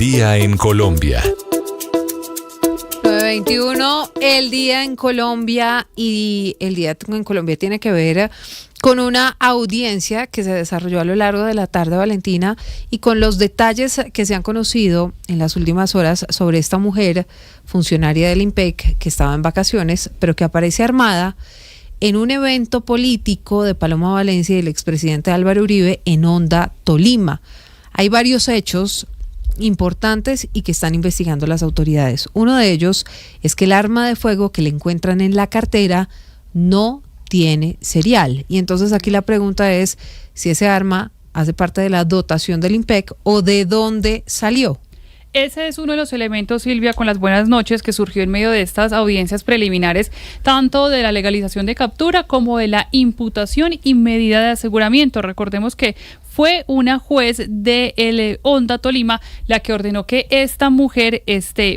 día en Colombia. 9:21, el día en Colombia, y el día en Colombia tiene que ver con una audiencia que se desarrolló a lo largo de la tarde, Valentina, y con los detalles que se han conocido en las últimas horas sobre esta mujer funcionaria del IMPEC que estaba en vacaciones, pero que aparece armada en un evento político de Paloma Valencia y el expresidente Álvaro Uribe en Honda, Tolima. Hay varios hechos importantes y que están investigando las autoridades. Uno de ellos es que el arma de fuego que le encuentran en la cartera no tiene serial. Y entonces aquí la pregunta es si ese arma hace parte de la dotación del IMPEC o de dónde salió. Ese es uno de los elementos, Silvia, con las buenas noches, que surgió en medio de estas audiencias preliminares, tanto de la legalización de captura como de la imputación y medida de aseguramiento. Recordemos que fue una juez de el Honda, Tolima, la que ordenó que esta mujer,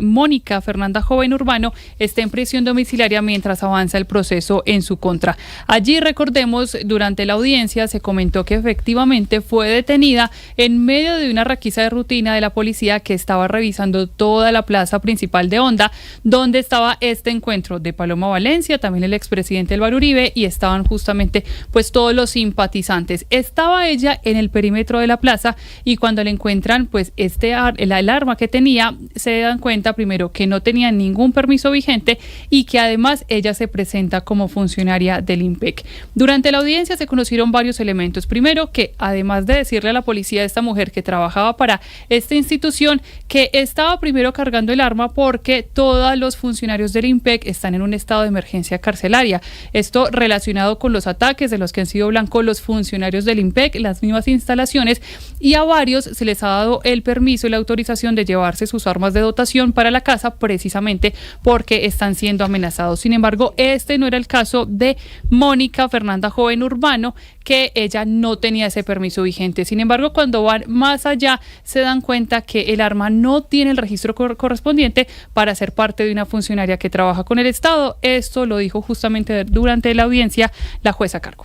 Mónica Fernanda Joven Urbano, esté en prisión domiciliaria mientras avanza el proceso en su contra. Allí, recordemos, durante la audiencia se comentó que efectivamente fue detenida en medio de una requisa de rutina de la policía que estaba revisando toda la plaza principal de Honda, donde estaba este encuentro de Paloma Valencia, también el expresidente Álvaro Uribe, y estaban justamente pues todos los simpatizantes. Estaba ella en el perímetro de la plaza, y cuando le encuentran pues el arma que tenía, se dan cuenta primero que no tenía ningún permiso vigente y que además ella se presenta como funcionaria del IMPEC. Durante la audiencia se conocieron varios elementos. Primero, que además de decirle a la policía de esta mujer que trabajaba para esta institución, que estaba primero cargando el arma porque todos los funcionarios del IMPEC están en un estado de emergencia carcelaria. Esto relacionado con los ataques de los que han sido blancos los funcionarios del IMPEC, las mismas instalaciones, y a varios se les ha dado el permiso y la autorización de llevarse sus armas de dotación para la casa, precisamente porque están siendo amenazados. Sin embargo, este no era el caso de Mónica Fernanda Joven Urbano, que ella no tenía ese permiso vigente. Sin embargo, cuando van más allá, se dan cuenta que el arma no tiene el registro correspondiente para ser parte de una funcionaria que trabaja con el Estado. Esto lo dijo justamente durante la audiencia la jueza a cargo.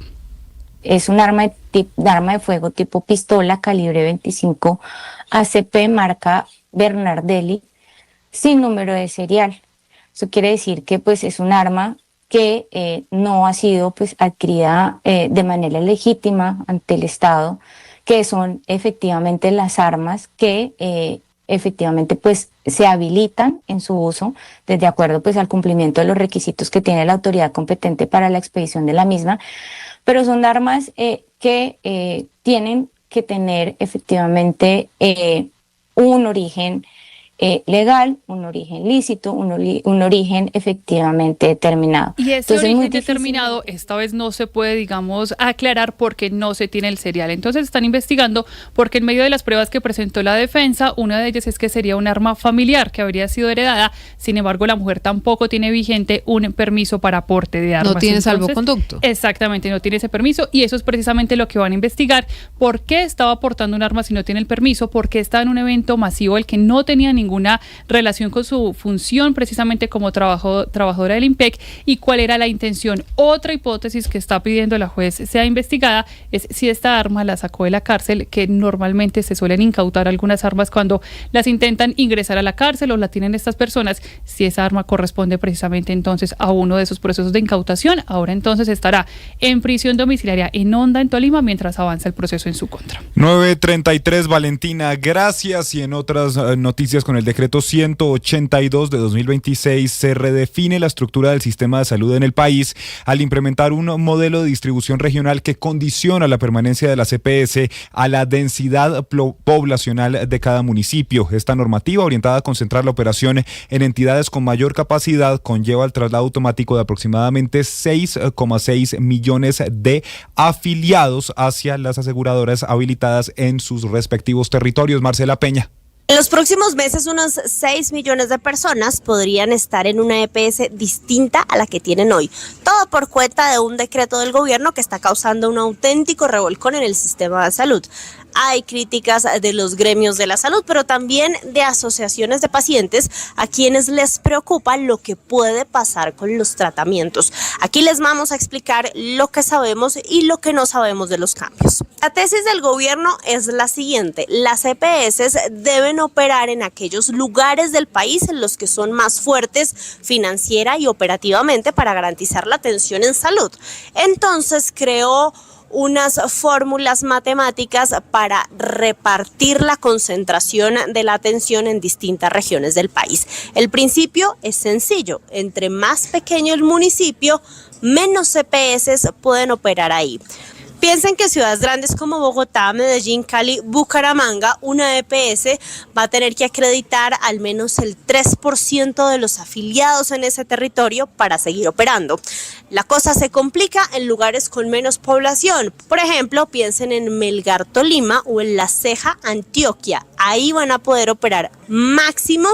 Es un arma de fuego tipo pistola calibre 25 ACP marca Bernardelli sin número de serial. Eso quiere decir que pues es un arma que no ha sido pues adquirida de manera legítima ante el Estado, que son efectivamente las armas que efectivamente pues se habilitan en su uso de acuerdo pues al cumplimiento de los requisitos que tiene la autoridad competente para la expedición de la misma, pero son armas que tienen que tener efectivamente un origen legal, un origen lícito, un origen efectivamente determinado. Y ese origen determinado esta vez no se puede, digamos, aclarar porque no se tiene el serial. Entonces están investigando porque en medio de las pruebas que presentó la defensa, una de ellas es que sería un arma familiar que habría sido heredada. Sin embargo, la mujer tampoco tiene vigente un permiso para aporte de armas. No tiene salvoconducto. Exactamente, no tiene ese permiso, y eso es precisamente lo que van a investigar. ¿Por qué estaba aportando un arma si no tiene el permiso? ¿Por qué estaba en un evento masivo el que no tenía ninguna relación con su función precisamente como trabajadora del IMPEC, y cuál era la intención? Otra hipótesis que está pidiendo la juez sea investigada es si esta arma la sacó de la cárcel, que normalmente se suelen incautar algunas armas cuando las intentan ingresar a la cárcel o la tienen estas personas. Si esa arma corresponde precisamente entonces a uno de esos procesos de incautación, ahora entonces estará en prisión domiciliaria en Honda, en Tolima, mientras avanza el proceso en su contra. 9:33, Valentina, gracias. Y en otras noticias, con el decreto 182 de 2026 se redefine la estructura del sistema de salud en el país al implementar un modelo de distribución regional que condiciona la permanencia de las EPS a la densidad poblacional de cada municipio. Esta normativa, orientada a concentrar la operación en entidades con mayor capacidad, conlleva el traslado automático de aproximadamente 6,6 millones de afiliados hacia las aseguradoras habilitadas en sus respectivos territorios. Marcela Peña. En los próximos meses, unos 6 millones de personas podrían estar en una EPS distinta a la que tienen hoy. Todo por cuenta de un decreto del gobierno que está causando un auténtico revolcón en el sistema de salud. hay críticas de los gremios de la salud, pero también de asociaciones de pacientes a quienes les preocupa lo que puede pasar con los tratamientos. Aquí les vamos a explicar lo que sabemos y lo que no sabemos de los cambios. La tesis del gobierno es la siguiente: las EPS deben operar en aquellos lugares del país en los que son más fuertes financiera y operativamente para garantizar la atención en salud. Entonces creó unas fórmulas matemáticas para repartir la concentración de la atención en distintas regiones del país. El principio es sencillo: entre más pequeño el municipio, menos EPS pueden operar ahí. Piensen que ciudades grandes como Bogotá, Medellín, Cali, Bucaramanga, una EPS va a tener que acreditar al menos el 3% de los afiliados en ese territorio para seguir operando. La cosa se complica en lugares con menos población. Por ejemplo, piensen en Melgar, Tolima, o en La Ceja, Antioquia. Ahí van a poder operar máximo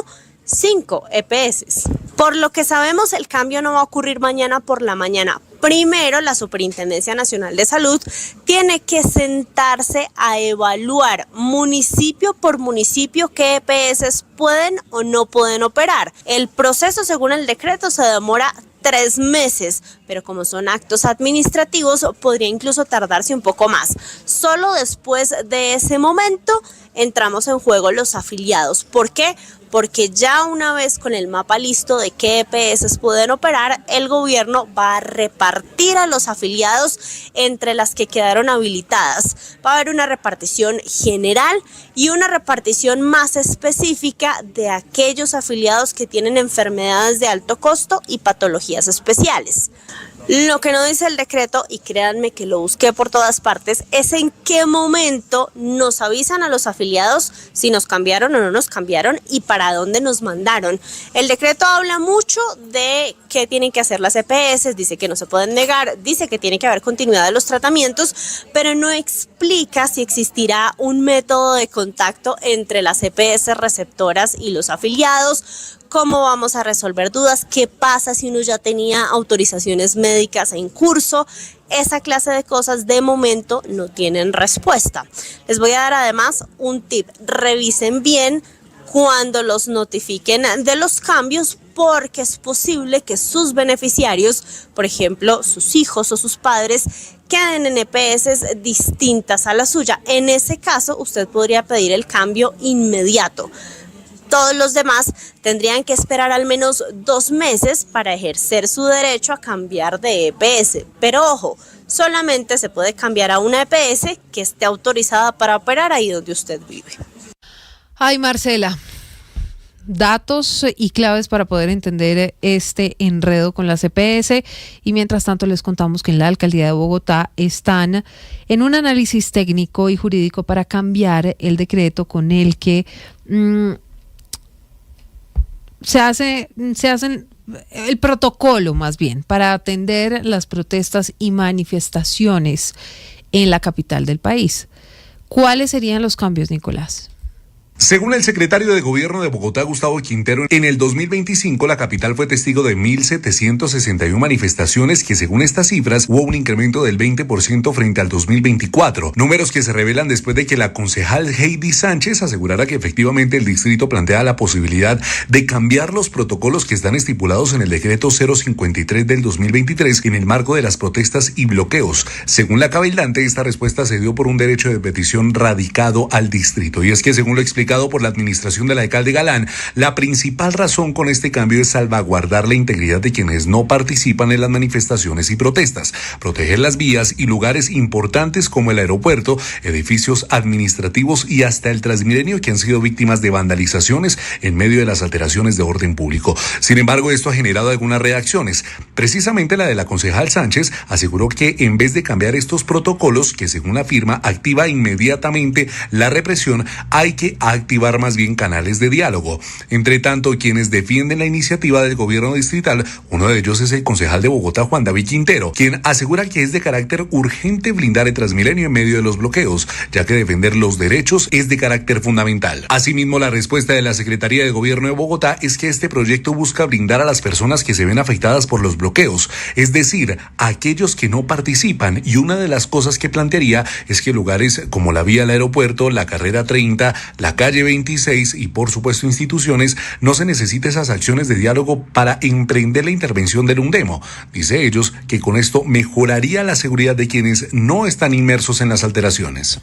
5 EPS. Por lo que sabemos, el cambio no va a ocurrir mañana por la mañana. Primero, la Superintendencia Nacional de Salud tiene que sentarse a evaluar municipio por municipio qué EPS pueden o no pueden operar. El proceso, según el decreto, se demora 3 meses, pero como son actos administrativos, podría incluso tardarse un poco más. Solo después de ese momento entramos en juego los afiliados. ¿Por qué? Porque ya una vez con el mapa listo de qué EPS pueden operar, el gobierno va a repartir a los afiliados entre las que quedaron habilitadas. Va a haber una repartición general y una repartición más específica de aquellos afiliados que tienen enfermedades de alto costo y patologías especiales. Lo que no dice el decreto, y créanme que lo busqué por todas partes, es en qué momento nos avisan a los afiliados si nos cambiaron o no nos cambiaron y para dónde nos mandaron. El decreto habla mucho de qué tienen que hacer las EPS, dice que no se pueden negar, dice que tiene que haber continuidad de los tratamientos, pero no explica si existirá un método de contacto entre las EPS receptoras y los afiliados. ¿Cómo vamos a resolver dudas? ¿Qué pasa si uno ya tenía autorizaciones médicas en curso? Esa clase de cosas de momento no tienen respuesta. Les voy a dar además un tip: revisen bien cuando los notifiquen de los cambios, porque es posible que sus beneficiarios, por ejemplo, sus hijos o sus padres, queden en EPS distintas a la suya. En ese caso, usted podría pedir el cambio inmediato. Todos los demás tendrían que esperar al menos 2 meses para ejercer su derecho a cambiar de EPS. Pero ojo, solamente se puede cambiar a una EPS que esté autorizada para operar ahí donde usted vive. Ay, Marcela, datos y claves para poder entender este enredo con las EPS. Y mientras tanto les contamos que en la Alcaldía de Bogotá están en un análisis técnico y jurídico para cambiar el decreto con el que se hacen el protocolo, más bien, para atender las protestas y manifestaciones en la capital del país. ¿Cuáles serían los cambios, Nicolás? Según el secretario de Gobierno de Bogotá, Gustavo Quintero, en el 2025 la capital fue testigo de 1.761 manifestaciones, que según estas cifras hubo un incremento del 20% frente al 2024, números que se revelan después de que la concejal Heidi Sánchez asegurara que efectivamente el distrito plantea la posibilidad de cambiar los protocolos que están estipulados en el decreto 053 del 2023 en el marco de las protestas y bloqueos. Según la cabildante, esta respuesta se dio por un derecho de petición radicado al distrito, y es que según lo explicado por la administración del alcalde Galán, la principal razón con este cambio es salvaguardar la integridad de quienes no participan en las manifestaciones y protestas, proteger las vías y lugares importantes como el aeropuerto, edificios administrativos y hasta el Transmilenio, que han sido víctimas de vandalizaciones en medio de las alteraciones de orden público. Sin embargo, esto ha generado algunas reacciones. Precisamente la de la concejal Sánchez aseguró que en vez de cambiar estos protocolos, que según afirma activa inmediatamente la represión, hay que activar más bien canales de diálogo. Entre tanto, quienes defienden la iniciativa del gobierno distrital, uno de ellos es el concejal de Bogotá, Juan David Quintero, quien asegura que es de carácter urgente blindar el Transmilenio en medio de los bloqueos, ya que defender los derechos es de carácter fundamental. Asimismo, la respuesta de la Secretaría de Gobierno de Bogotá es que este proyecto busca blindar a las personas que se ven afectadas por los bloqueos, es decir, a aquellos que no participan, y una de las cosas que plantearía es que lugares como la vía al aeropuerto, la carrera 30, la calle 26 y por supuesto instituciones, no se necesita esas acciones de diálogo para emprender la intervención del UNDEMO. Dice ellos que con esto mejoraría la seguridad de quienes no están inmersos en las alteraciones.